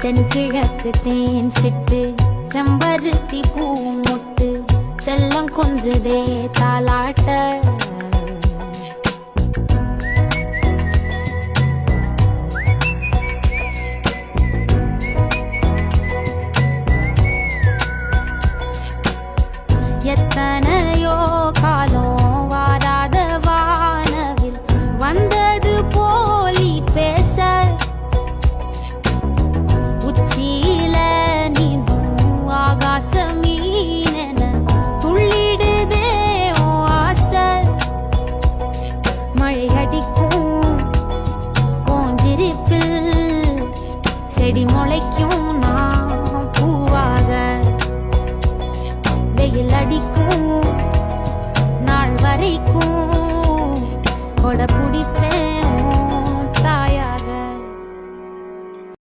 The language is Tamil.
தென்கிழக்கு தேன் சிட்டு செம்பருத்தி பூ முட்டு செல்லம் கொஞ்சுதே தாலாட்ட எத்தனையோ காலம் வாராத வானவில் வந்தது போலி பேச உச்சியில நீந்தும் ஆகாச மீனென துள்ளிடுதே உன் ஆசை மழை அடிக்கும் உன் சிரிப்பில் செடி முளைக்கும் நான் பூவாக வெயில் அடிக்கும் நாள் வரைக்கும் கொடை பிடிப்பேன்